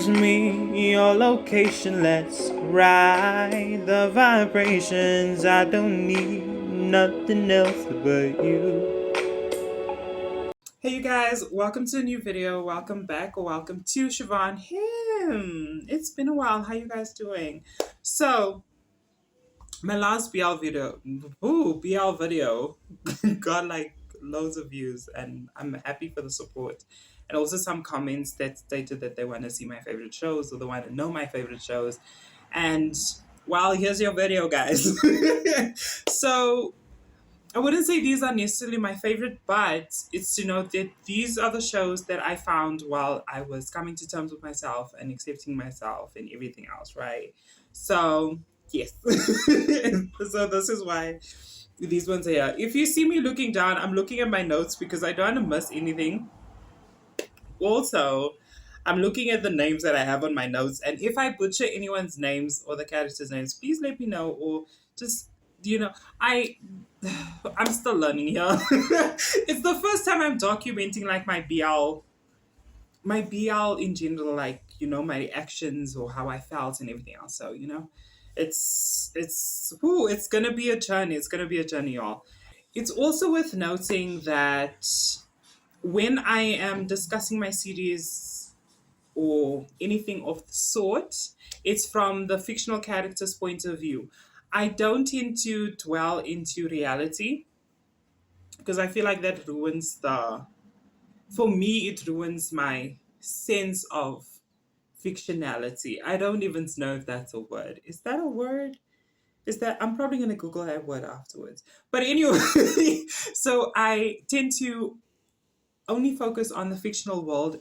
Text me your location, let's ride the vibrations. I don't need nothing else but you. Hey you guys, welcome to a new video. Welcome back or welcome to SivanHim. It's been a while. How you guys doing? So my last BL video got like loads of views, and I'm happy for the support. And also some comments that stated that they want to see my favorite shows or they want to know my favorite shows. And well, here's your video, guys. So I wouldn't say these are necessarily my favorite, but it's to note that these are the shows that I found while I was coming to terms with myself and accepting myself and everything else, right? So, yes. So, this is why these ones are here. If you see me looking down, I'm looking at my notes because I don't want to miss anything. Also, I'm looking at the names that I have on my notes, and if I butcher anyone's names or the characters' names, please let me know, or just I I'm still learning here. It's the first time I'm documenting like my BL in general, like my actions or how I felt and everything else. So it's gonna be a journey. It's gonna be a journey, y'all. It's also worth noting that when I am discussing my series or anything of the sort, it's from the fictional character's point of view. I don't tend to dwell into reality because I feel like that ruins for me, it ruins my sense of fictionality. I don't even know if that's a word. Is that a word? I'm probably going to Google that word afterwards. But anyway, so I tend to only focus on the fictional world,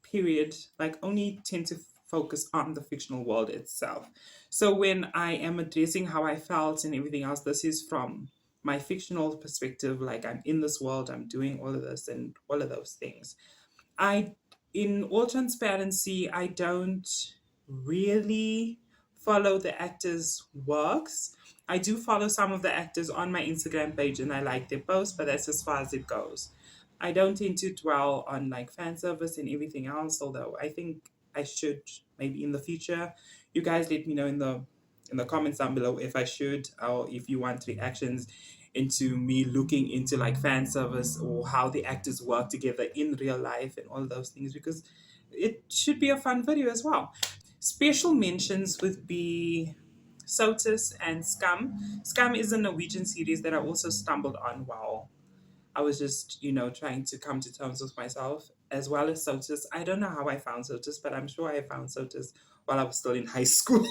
period. Like, only tend to focus on the fictional world itself. So when I am addressing how I felt and everything else, this is from my fictional perspective. Like, I'm in this world, I'm doing all of this and all of those things. In all transparency, I don't really follow the actors' works. I do follow some of the actors on my Instagram page and I like their posts, but that's as far as it goes. I don't tend to dwell on like fan service and everything else, although I think I should maybe in the future. You guys let me know in the comments down below if I should, or if you want reactions into me looking into like fan service or how the actors work together in real life and all those things, because it should be a fun video as well. Special mentions would be Sotus and Scum. Scum is a Norwegian series that I also stumbled on while I was just, trying to come to terms with myself, as well as Sotus. I don't know how I found Sotus, but I'm sure I found Sotus while I was still in high school.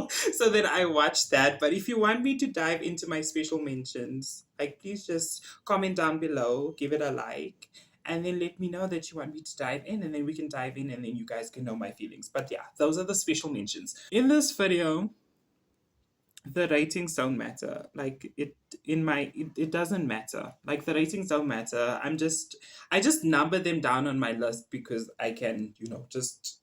So then I watched that. But if you want me to dive into my special mentions, like, please just comment down below, give it a like, and then let me know that you want me to dive in, and then we can dive in, and then you guys can know my feelings. But yeah, those are the special mentions. In this video, the ratings don't matter. Like, it doesn't matter. Like, the ratings don't matter. I just number them down on my list because I can, just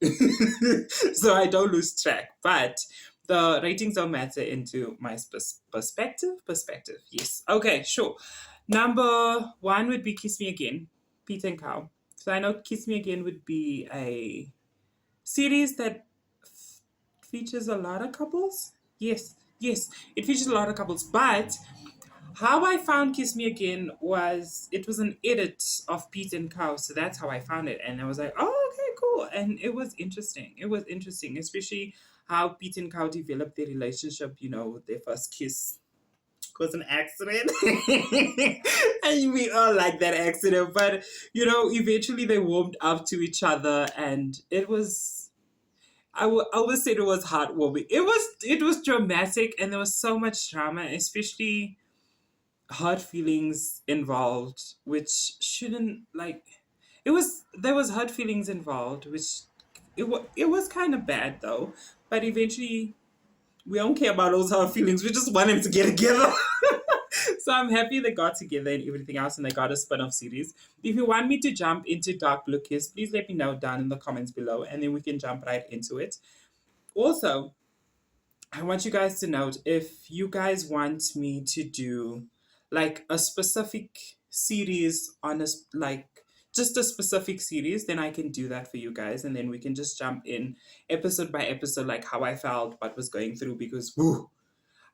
so I don't lose track. But the ratings don't matter into my perspective. Yes. Okay, sure. Number one would be Kiss Me Again, PeteKao. So I know Kiss Me Again would be a series that features a lot of couples. Yes, it features a lot of couples. But how I found Kiss Me Again it was an edit of PeteKao, so that's how I found it, and I was like, oh, okay, cool, and it was interesting. It was interesting, especially how PeteKao developed their relationship. Their first kiss was an accident, and we all like that accident. But eventually they warmed up to each other, and it was. I would always say it was heartwarming. It was dramatic, and there was so much drama, especially hurt feelings involved, which shouldn't like. There was hurt feelings involved, which it was kind of bad though. But eventually, we don't care about those hurt feelings. We just want them to get together. So I'm happy they got together and everything else, and they got a spin-off series. If you want me to jump into Dark Blue Kiss, please let me know down in the comments below, and then we can jump right into it. Also, I want you guys to note, if you guys want me to do like a specific series on like just a specific series, then I can do that for you guys, and then we can just jump in episode by episode, like how I felt, what was going through, because woo,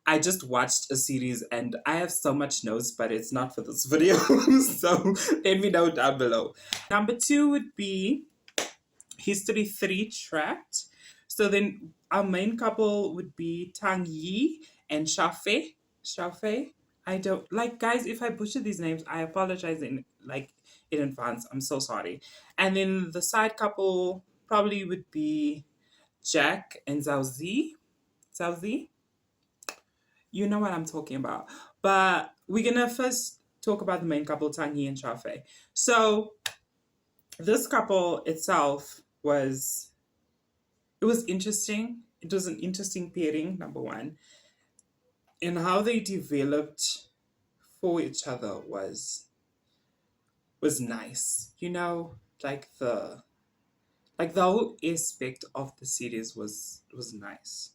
I just watched a series and I have so much notes, but it's not for this video. So let me know down below. Number two would be History 3 Trapped. So then our main couple would be Tang Yi and Shafe. Shafe. I don't like, guys, if I butcher these names, I apologize in advance. I'm so sorry. And then the side couple probably would be Jack and Zhaozi. Zhaozi. You know what I'm talking about. But we're gonna first talk about the main couple, Tang Yi and Shafe. So this couple itself was interesting. It was an interesting pairing, number one. And how they developed for each other was nice. You know, like the whole aspect of the series was nice.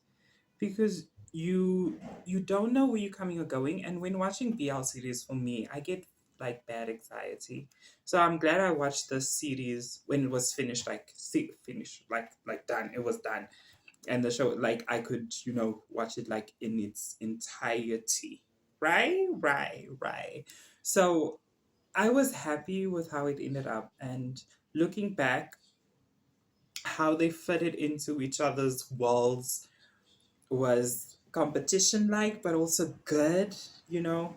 Because you don't know where you're coming or going. And when watching BL series, for me, I get like bad anxiety. So I'm glad I watched this series when it was finished, finished, like done. It was done, and the show, like, I could, watch it like in its entirety. Right. So I was happy with how it ended up, and looking back, how they fitted into each other's worlds was competition like, but also good, you know.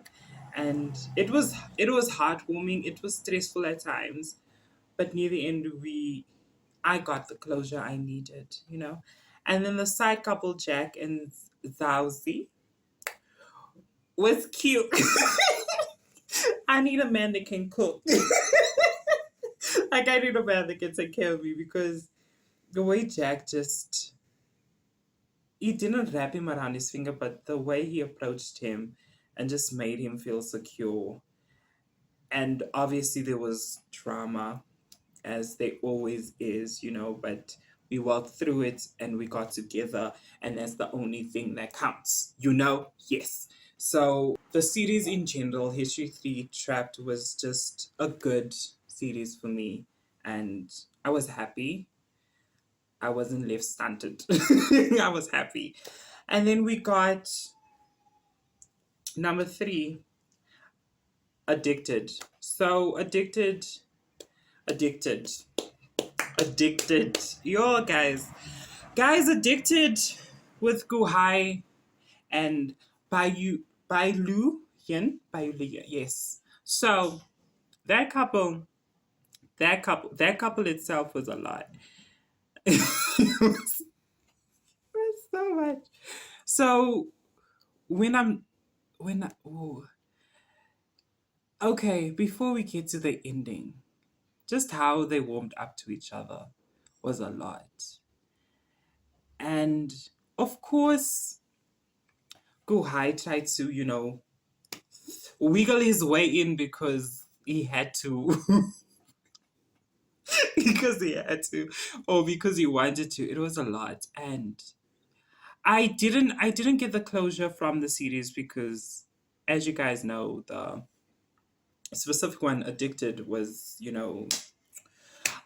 And it was heartwarming. It was stressful at times, but near the end, I got the closure I needed, you know. And then the side couple, Jack and Zhaozi, was cute. I need a man that can cook. Like, I need a man that can take care of me, because the way Jack just, he didn't wrap him around his finger, but the way he approached him and just made him feel secure. And obviously there was drama, as there always is, you know, but we walked through it and we got together, and that's the only thing that counts, you know? Yes. So the series in general, History 3 Trapped, was just a good series for me, and I was happy. I wasn't left stunted. I was happy. And then we got number 3, Addicted. So addicted, addicted. Yo, guys, addicted with Guhai and Bai Lu Yan. Yes. So that couple itself was a lot. It was so much. So when I'm when I, ooh, okay, before we get to the ending, just how they warmed up to each other was a lot. And of course, Guhai tried to, wiggle his way in, because he had to. Because he had to, or because he wanted to. It was a lot. And I didn't get the closure from the series, because, as you guys know, the specific one, Addicted, was,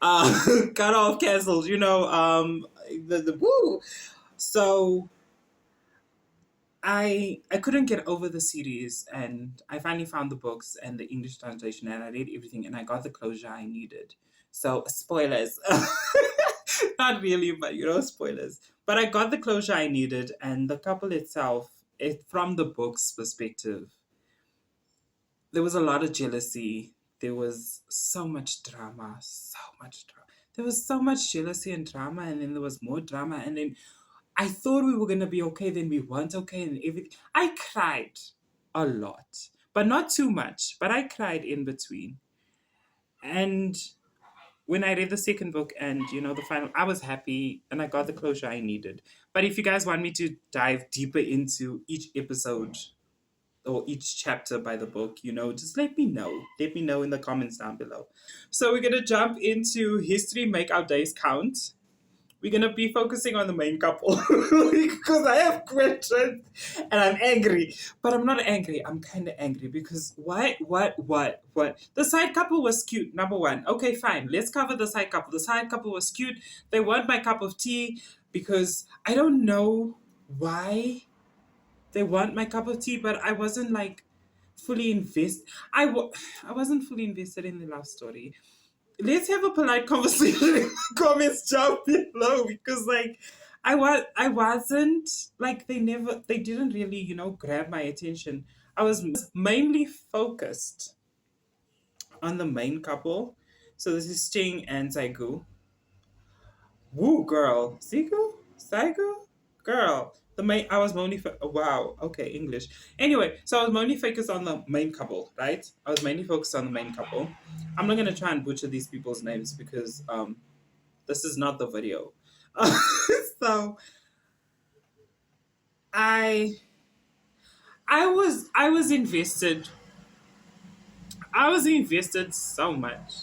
cut off, canceled, the woo. So I couldn't get over the series, and I finally found the books and the English translation, and I read everything, and I got the closure I needed. So spoilers. Not really, but spoilers. But I got the closure I needed, and the couple itself, from the book's perspective, there was a lot of jealousy. There was so much drama, so much drama. There was so much jealousy and drama, and then there was more drama, and then I thought we were gonna be okay, then we weren't okay, and everything. I cried a lot, but not too much. But I cried in between. And when I read the second book and the final, I was happy and I got the closure I needed. But if you guys want me to dive deeper into each episode or each chapter by the book, just let me know. Let me know in the comments down below. So we're gonna jump into History Make Our Days Count, we're gonna be focusing on the main couple because I have questions and I'm angry. But I'm not angry. I'm kind of angry because what? The side couple was cute. Number one. Okay, fine. Let's cover the side couple. The side couple was cute. They weren't my cup of tea because I don't know why they weren't my cup of tea, but I wasn't like fully invested. I wasn't fully invested in the love story. Let's have a polite conversation in the comments down below because like I wasn't like they didn't really, grab my attention. I was mainly focused on the main couple. So this is Sting and Zaigu. Woo girl. Zigu? Zaigu? Girl. The main I was mainly wow, okay, English. Anyway, so I was mainly focused on the main couple, right? I was mainly focused on the main couple. I'm not gonna try and butcher these people's names because this is not the video. So I I was invested. I was invested so much.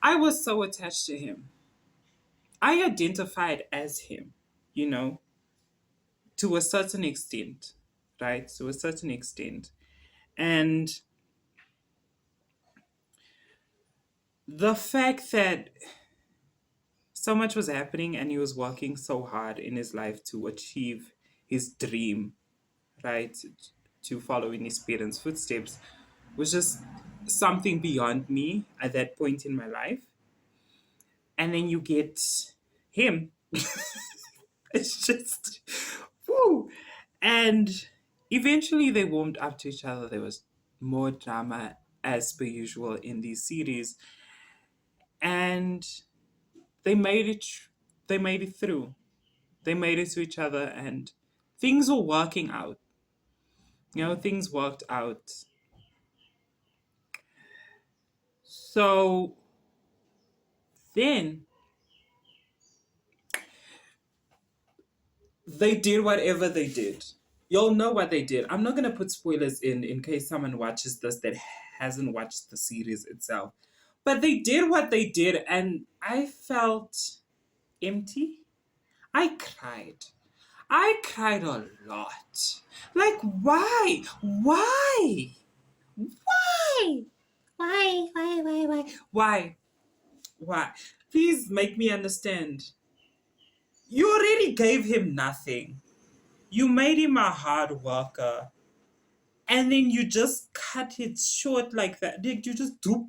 I was so attached to him. I identified as him, you know, to a certain extent, right? To a certain extent. And the fact that so much was happening and he was working so hard in his life to achieve his dream, right? To follow in his parents' footsteps was just something beyond me at that point in my life. And then you get him. It's just, whoo. And eventually they warmed up to each other. There was more drama as per usual in these series. And they made it they made it through. They made it to each other and things were working out. Things worked out. So then they did whatever they did. You'll know what they did. I'm not going to put spoilers in case someone watches this that hasn't watched the series itself. But they did what they did, and I felt empty. I cried. I cried a lot. Like, why? Why? Why? Why? Why? Please make me understand. You already gave him nothing. You made him a hard worker. And then you just cut it short like that. Like, you just doop.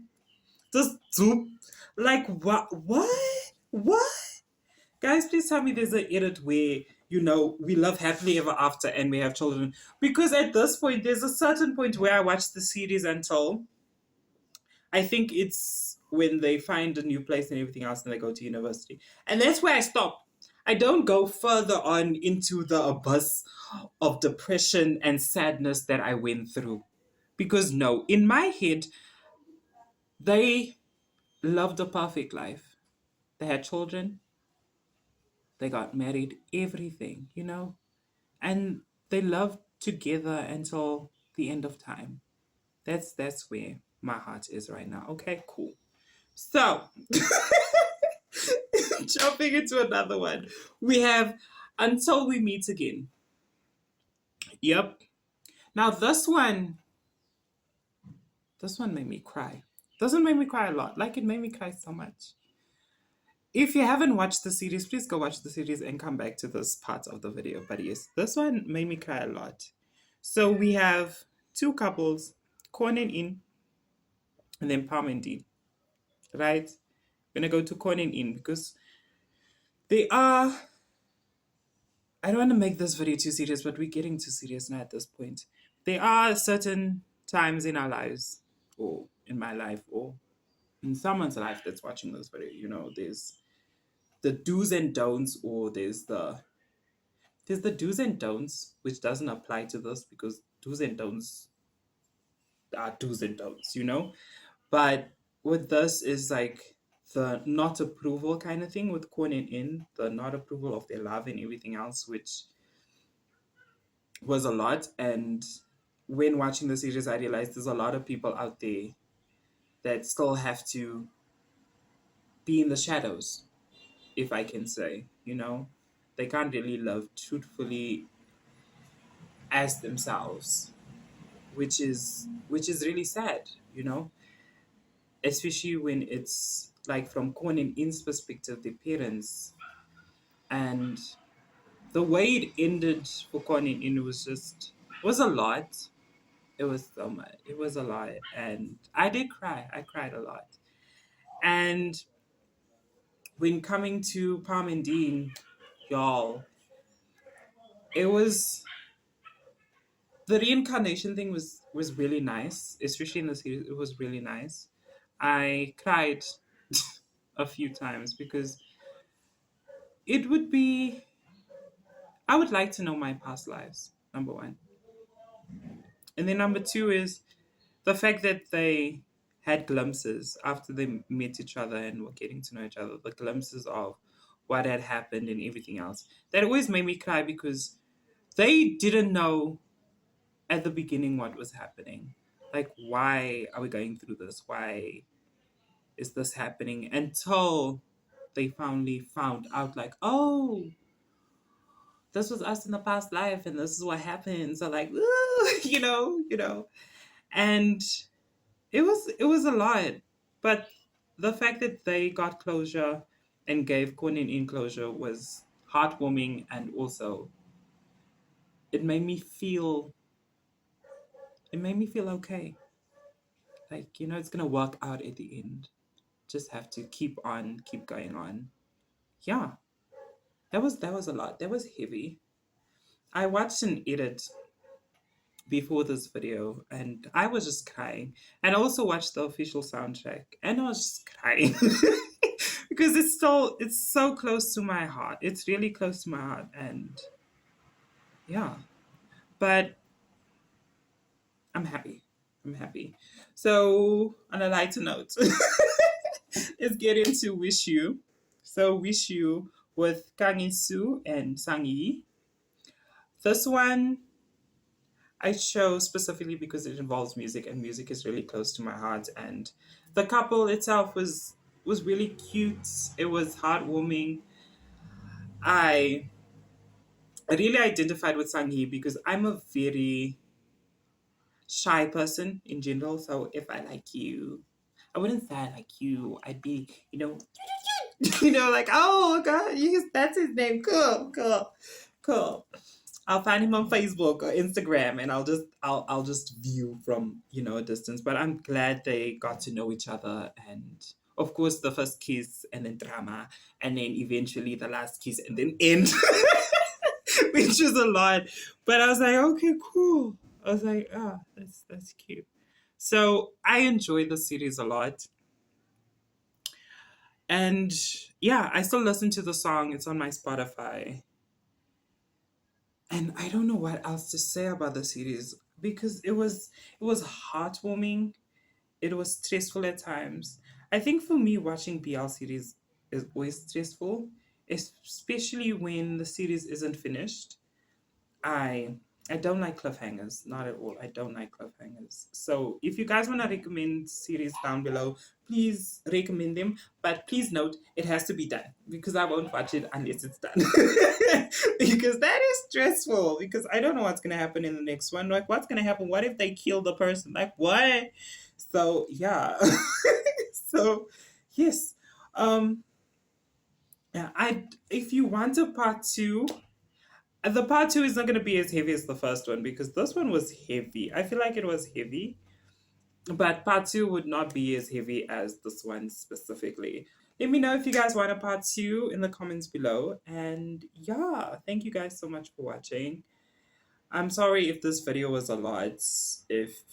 Just doop. Like, what? What? What? Guys, please tell me there's an edit where, we love happily ever after and we have children. Because at this point, there's a certain point where I watch the series until I think it's when they find a new place and everything else and they go to university. And that's where I stop. I don't go further on into the abyss of depression and sadness that I went through. Because no, in my head, they loved a perfect life. They had children, they got married, everything. And they loved together until the end of time. That's where my heart is right now. Okay, cool. So, jumping into another one, we have Until We Meet Again. Yep. Now this one made me cry. Doesn't make me cry a lot. Like, it made me cry so much. If you haven't watched the series, please go watch the series and come back to this part of the video. But yes, this one made me cry a lot. So we have two couples, Corn and In, and then Palm and Dean. Right? I'm gonna go to Corn and In because they are. I don't want to make this video too serious, but we're getting too serious now at this point. There are certain times in our lives, or in my life, or in someone's life that's watching this video. There's the do's and don'ts, or there's the do's and don'ts, which doesn't apply to this because do's and don'ts are do's and don'ts. But with this is like the not approval kind of thing with Corn and In, the not approval of their love and everything else, which was a lot. And when watching the series, I realized there's a lot of people out there that still have to be in the shadows, if I can say, they can't really love truthfully as themselves, which is really sad, especially when it's like from Kwon and In's perspective, their parents, and the way it ended for Kwon and In was a lot. It was so much. It was a lot, and I did cry. I cried a lot. And when coming to Palm and Dean, y'all, it was the reincarnation thing was really nice, especially in the series. It was really nice. I cried a few times because it would be. I would like to know my past lives. Number one, and then number two is the fact that they had glimpses after they met each other and were getting to know each other. The glimpses of what had happened and everything else. That always made me cry because they didn't know at the beginning what was happening. Like, why are we going through this? Why is this happening? Until they finally found out, like, oh, this was us in the past life, and this is what happened. So, like, ooh, and it was a lot, but the fact that they got closure and gave Conan in closure was heartwarming, and also it made me feel okay. Like, it's gonna work out at the end. Just have to keep on, keep going on. Yeah, that was a lot. That was heavy. I watched an edit before this video and I was just crying. And I also watched the official soundtrack and I was just crying. Because it's so close to my heart. It's really close to my heart, and yeah. But I'm happy. I'm happy. So on a lighter note, let's get into Wish You. So Wish You with Kang In-soo and Sang Yi. This one I chose specifically because it involves music, and music is really close to my heart. And the couple itself was really cute. It was heartwarming. I really identified with Sang-hee because I'm a very shy person in general. So if I like you, I wouldn't say I like you. I'd be, like, oh god, yes, that's his name. Cool, cool, cool. I'll find him on Facebook or Instagram, and I'll just view from a distance. But I'm glad they got to know each other, and of course the first kiss, and then drama, and then eventually the last kiss, and then end, which is a lot. But I was like, okay, cool. I was like, that's cute. So I enjoy the series a lot, and yeah, I still listen to the song. It's on my Spotify. And I don't know what else to say about the series because it was heartwarming. It was stressful at times. I think for me, watching BL series is always stressful, especially when the series isn't finished. I I don't like cliffhangers, not at all. I don't like cliffhangers. So if you guys want to recommend series down below, please recommend them. But please note it has to be done because I won't watch it unless it's done. Because that is stressful. Because I don't know what's gonna happen in the next one. Like, what's gonna happen? What if they kill the person? Like, what? So yeah. So yes. Um. Yeah. If you want a part two, the part two is not going to be as heavy as the first one because this one was heavy. I feel like it was heavy, but part two would not be as heavy as this one specifically. Let me know if you guys want a part two in the comments below. And yeah, thank you guys so much for watching. I'm sorry if this video was a lot. If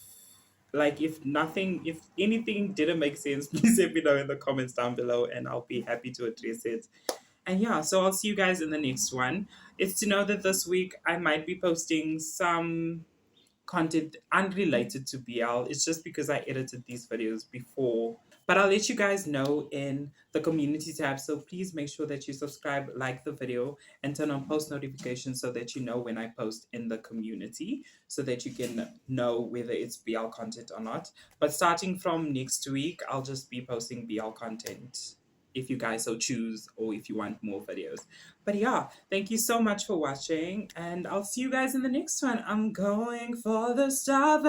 anything didn't make sense, please let me know in the comments down below and I'll be happy to address it. And yeah, so I'll see you guys in the next one. It's to know that this week I might be posting some content unrelated to BL. It's just because I edited these videos before. But I'll let you guys know in the community tab. So please make sure that you subscribe, like the video, and turn on post notifications so that you know when I post in the community so that you can know whether it's BL content or not. But starting from next week, I'll just be posting BL content if you guys so choose or if you want more videos. But yeah, thank you so much for watching, and I'll see you guys in the next one. I'm going for the star